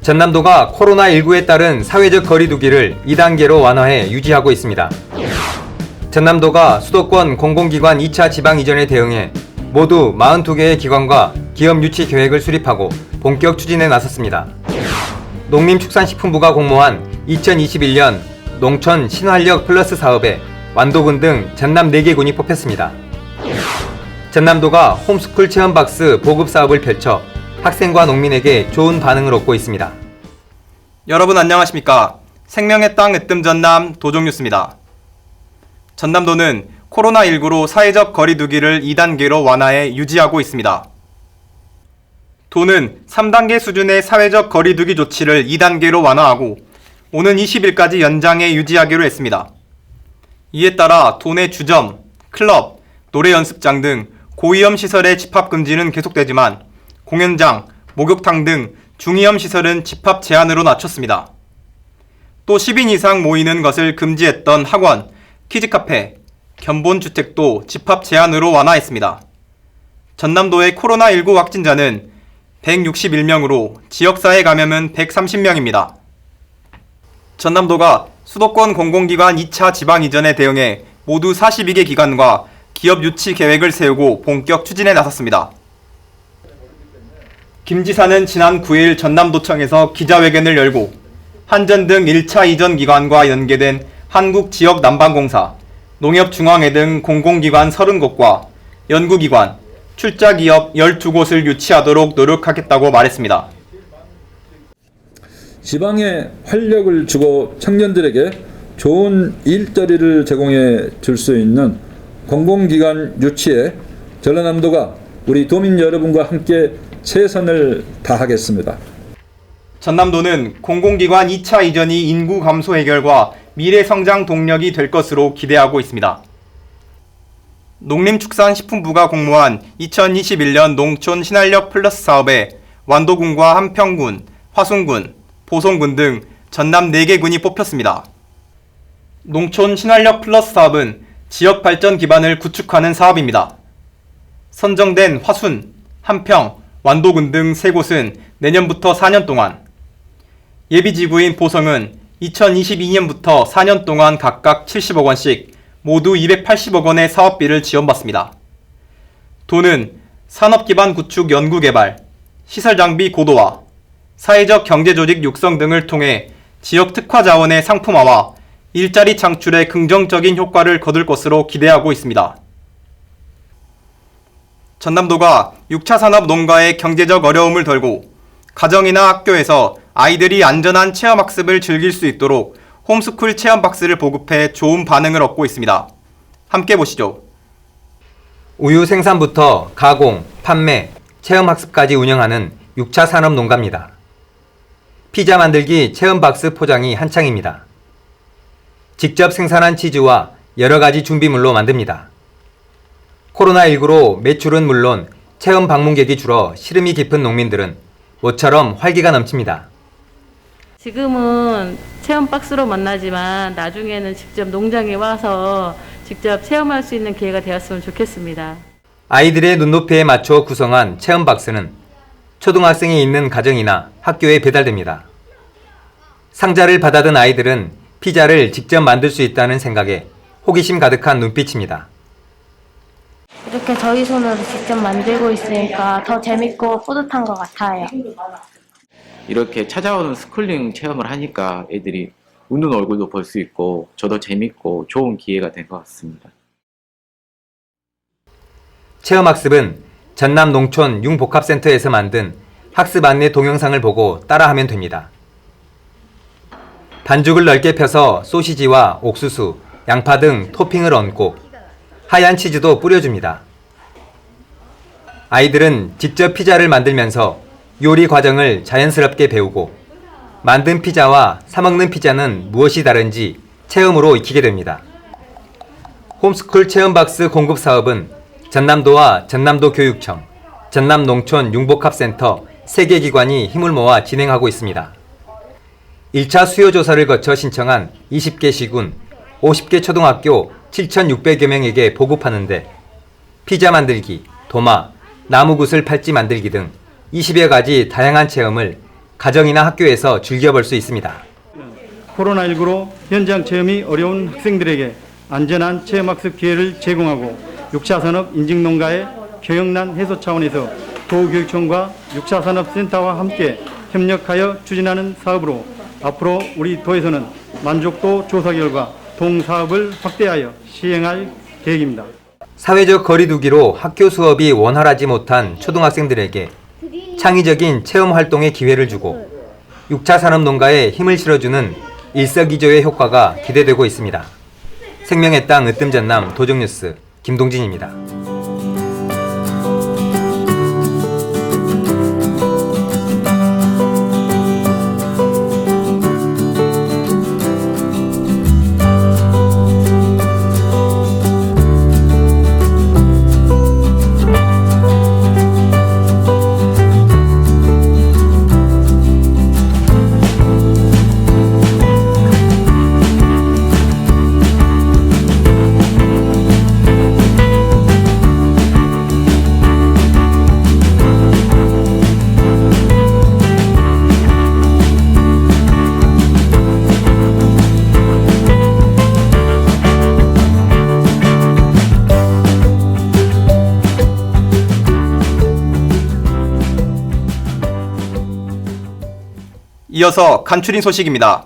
전남도가 코로나19에 따른 사회적 거리두기를 2단계로 완화해 유지하고 있습니다. 전남도가 수도권 공공기관 2차 지방 이전에 대응해 모두 42개의 기관과 기업 유치 계획을 수립하고 본격 추진에 나섰습니다. 농림축산식품부가 공모한 2021년 농촌 신활력 플러스 사업에 완도군 등 전남 4개 군이 뽑혔습니다. 전남도가 홈스쿨 체험박스 보급 사업을 펼쳐 학생과 농민에게 좋은 반응을 얻고 있습니다. 여러분 안녕하십니까? 생명의 땅 으뜸 전남 도종뉴스입니다. 전남도는 코로나19로 사회적 거리두기를 2단계로 완화해 유지하고 있습니다. 도는 3단계 수준의 사회적 거리두기 조치를 2단계로 완화하고 오는 20일까지 연장해 유지하기로 했습니다. 이에 따라 도내 주점, 클럽, 노래 연습장 등 고위험 시설의 집합 금지는 계속되지만 공연장, 목욕탕 등 중위험 시설은 집합 제한으로 낮췄습니다. 또 10인 이상 모이는 것을 금지했던 학원, 키즈카페, 견본주택도 집합 제한으로 완화했습니다. 전남도의 코로나19 확진자는 161명으로 지역사회 감염은 130명입니다. 전남도가 수도권 공공기관 2차 지방 이전에 대응해 모두 42개 기관과 기업 유치 계획을 세우고 본격 추진에 나섰습니다. 김 지사는 지난 9일 전남도청에서 기자회견을 열고 한전 등 1차 이전 기관과 연계된 한국지역난방공사, 농협중앙회 등 공공기관 30곳과 연구기관, 출자기업 12곳을 유치하도록 노력하겠다고 말했습니다. 지방에 활력을 주고 청년들에게 좋은 일자리를 제공해 줄 수 있는 공공기관 유치에 전라남도가 우리 도민 여러분과 함께 최선을 다하겠습니다. 전남도는 공공기관 2차 이전이 인구 감소 해결과 미래 성장 동력이 될 것으로 기대하고 있습니다. 농림축산식품부가 공모한 2021년 농촌 신활력 플러스 사업에 완도군과 한평군, 화순군, 보성군 등 전남 4개 군이 뽑혔습니다. 농촌 신활력 플러스 사업은 지역 발전 기반을 구축하는 사업입니다. 선정된 화순, 한평, 완도군 등 3곳은 내년부터 4년 동안, 예비지구인 보성은 2022년부터 4년 동안 각각 70억 원씩 모두 280억 원의 사업비를 지원받습니다. 도는 산업기반 구축 연구개발, 시설장비 고도화, 사회적 경제조직 육성 등을 통해 지역 특화 자원의 상품화와 일자리 창출에 긍정적인 효과를 거둘 것으로 기대하고 있습니다. 전남도가 6차 산업 농가의 경제적 어려움을 덜고 가정이나 학교에서 아이들이 안전한 체험학습을 즐길 수 있도록 홈스쿨 체험박스를 보급해 좋은 반응을 얻고 있습니다. 함께 보시죠. 우유 생산부터 가공, 판매, 체험학습까지 운영하는 6차 산업 농가입니다. 피자 만들기 체험박스 포장이 한창입니다. 직접 생산한 치즈와 여러 가지 준비물로 만듭니다. 코로나19로 매출은 물론 체험 방문객이 줄어 시름이 깊은 농민들은 모처럼 활기가 넘칩니다. 지금은 체험 박스로 만나지만 나중에는 직접 농장에 와서 직접 체험할 수 있는 기회가 되었으면 좋겠습니다. 아이들의 눈높이에 맞춰 구성한 체험 박스는 초등학생이 있는 가정이나 학교에 배달됩니다. 상자를 받아든 아이들은 피자를 직접 만들 수 있다는 생각에 호기심 가득한 눈빛입니다. 이렇게 저희 손으로 직접 만들고 있으니까 더 재밌고 뿌듯한 것 같아요. 이렇게 찾아오는 스쿨링 체험을 하니까 애들이 웃는 얼굴도 볼 수 있고 저도 재밌고 좋은 기회가 된 것 같습니다. 체험학습은 전남 농촌 융복합센터에서 만든 학습 안내 동영상을 보고 따라하면 됩니다. 반죽을 넓게 펴서 소시지와 옥수수, 양파 등 토핑을 얹고 하얀 치즈도 뿌려줍니다. 아이들은 직접 피자를 만들면서 요리 과정을 자연스럽게 배우고 만든 피자와 사 먹는 피자는 무엇이 다른지 체험으로 익히게 됩니다. 홈스쿨 체험박스 공급 사업은 전남도와 전남도교육청, 전남농촌 융복합센터 3개 기관이 힘을 모아 진행하고 있습니다. 1차 수요조사를 거쳐 신청한 20개 시군, 50개 초등학교 7,600여 명에게 보급하는데 피자 만들기, 도마, 나무굿을 팔찌 만들기 등 20여 가지 다양한 체험을 가정이나 학교에서 즐겨볼 수 있습니다. 코로나19로 현장 체험이 어려운 학생들에게 안전한 체험학습 기회를 제공하고 6차 산업 인증농가의 교역난 해소 차원에서 도교육청과 6차 산업센터와 함께 협력하여 추진하는 사업으로 앞으로 우리 도에서는 만족도 조사 결과 동사업을 확대하여 시행할 계획입니다. 사회적 거리두기로 학교 수업이 원활하지 못한 초등학생들에게 창의적인 체험 활동의 기회를 주고 6차 산업농가에 힘을 실어주는 일석이조의 효과가 기대되고 있습니다. 생명의 땅 으뜸 전남 도정뉴스 김동진입니다. 이어서 간추린 소식입니다.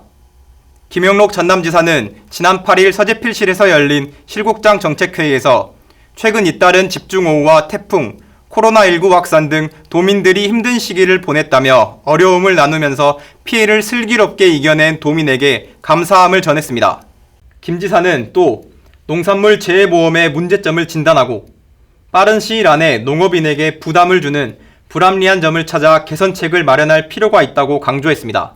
김영록 전남지사는 지난 8일 서재필실에서 열린 실국장 정책회의에서 최근 잇따른 집중호우와 태풍, 코로나19 확산 등 도민들이 힘든 시기를 보냈다며 어려움을 나누면서 피해를 슬기롭게 이겨낸 도민에게 감사함을 전했습니다. 김 지사는 또 농산물 재해보험의 문제점을 진단하고 빠른 시일 안에 농업인에게 부담을 주는 불합리한 점을 찾아 개선책을 마련할 필요가 있다고 강조했습니다.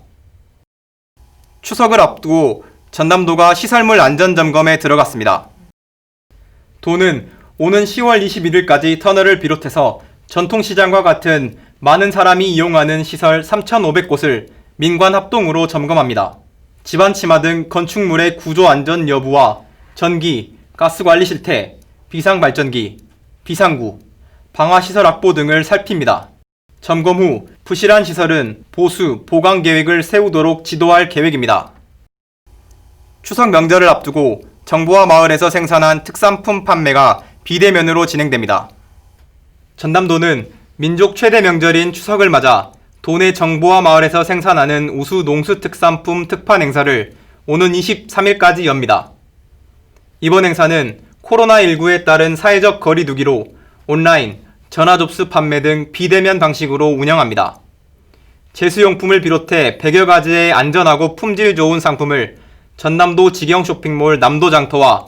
추석을 앞두고 전남도가 시설물 안전점검에 들어갔습니다. 도는 오는 10월 21일까지 터널을 비롯해서 전통시장과 같은 많은 사람이 이용하는 시설 3,500곳을 민관 합동으로 점검합니다. 집안 치마 등 건축물의 구조 안전 여부와 전기, 가스관리 실태, 비상발전기, 비상구, 방화시설 확보 등을 살핍니다. 점검 후 부실한 시설은 보수, 보강 계획을 세우도록 지도할 계획입니다. 추석 명절을 앞두고 정보화 마을에서 생산한 특산품 판매가 비대면으로 진행됩니다. 전남도는 민족 최대 명절인 추석을 맞아 도내 정보화 마을에서 생산하는 우수 농수 특산품 특판 행사를 오는 23일까지 엽니다. 이번 행사는 코로나19에 따른 사회적 거리두기로 온라인, 전화 접수 판매 등 비대면 방식으로 운영합니다. 제수용품을 비롯해 100여 가지의 안전하고 품질 좋은 상품을 전남도 직영 쇼핑몰 남도장터와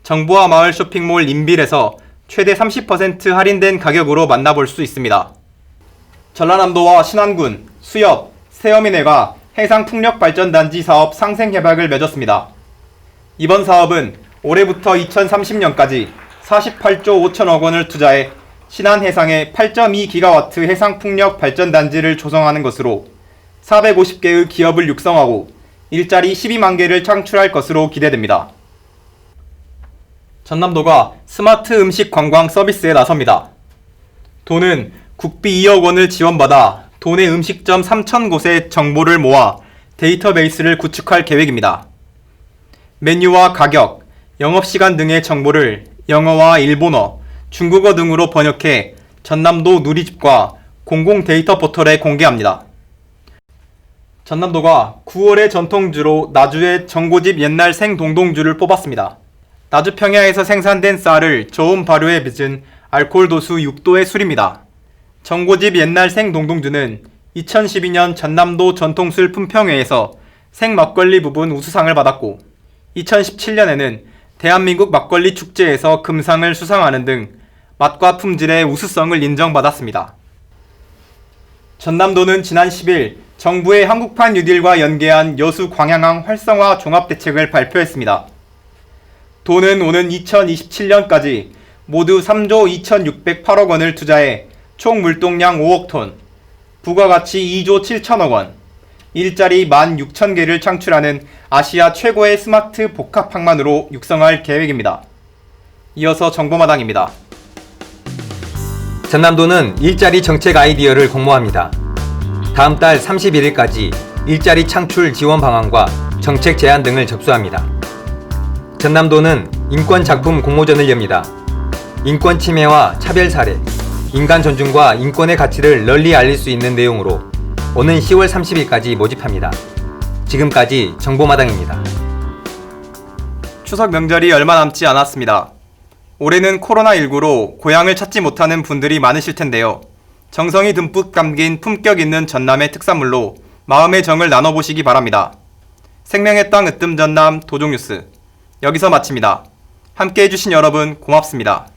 정보화 마을 쇼핑몰 인빌에서 최대 30% 할인된 가격으로 만나볼 수 있습니다. 전라남도와 신안군, 수협, 세어민회가 해상풍력발전단지 사업 상생협약을 맺었습니다. 이번 사업은 올해부터 2030년까지 48조 5천억 원을 투자해 신안 해상에 8.2기가와트 해상풍력 발전단지를 조성하는 것으로 450개의 기업을 육성하고 일자리 12만 개를 창출할 것으로 기대됩니다. 전남도가 스마트 음식 관광 서비스에 나섭니다. 도는 국비 2억 원을 지원받아 도내 음식점 3,000곳의 정보를 모아 데이터베이스를 구축할 계획입니다. 메뉴와 가격, 영업시간 등의 정보를 영어와 일본어, 중국어 등으로 번역해 전남도 누리집과 공공 데이터 포털에 공개합니다. 전남도가 9월의 전통주로 나주의 정고집 옛날 생동동주를 뽑았습니다. 나주 평야에서 생산된 쌀을 저온 발효에 빚은 알코올 도수 6도의 술입니다. 정고집 옛날 생동동주는 2012년 전남도 전통술 품평회에서 생막걸리 부분 우수상을 받았고 2017년에는 대한민국 막걸리 축제에서 금상을 수상하는 등 맛과 품질의 우수성을 인정받았습니다. 전남도는 지난 10일 정부의 한국판 뉴딜과 연계한 여수 광양항 활성화 종합대책을 발표했습니다. 도는 오는 2027년까지 모두 3조 2,608억 원을 투자해 총 물동량 5억 톤, 부가가치 2조 7천억 원, 일자리 16,000개를 창출하는 아시아 최고의 스마트 복합항만으로 육성할 계획입니다. 이어서 정보마당입니다. 전남도는 일자리 정책 아이디어를 공모합니다. 다음 달 31일까지 일자리 창출 지원 방안과 정책 제안 등을 접수합니다. 전남도는 인권 작품 공모전을 엽니다. 인권 침해와 차별 사례, 인간 존중과 인권의 가치를 널리 알릴 수 있는 내용으로 오는 10월 30일까지 모집합니다. 지금까지 정보마당입니다. 추석 명절이 얼마 남지 않았습니다. 올해는 코로나19로 고향을 찾지 못하는 분들이 많으실 텐데요. 정성이 듬뿍 담긴 품격 있는 전남의 특산물로 마음의 정을 나눠보시기 바랍니다. 생명의 땅 으뜸 전남 도종뉴스 여기서 마칩니다. 함께 해주신 여러분 고맙습니다.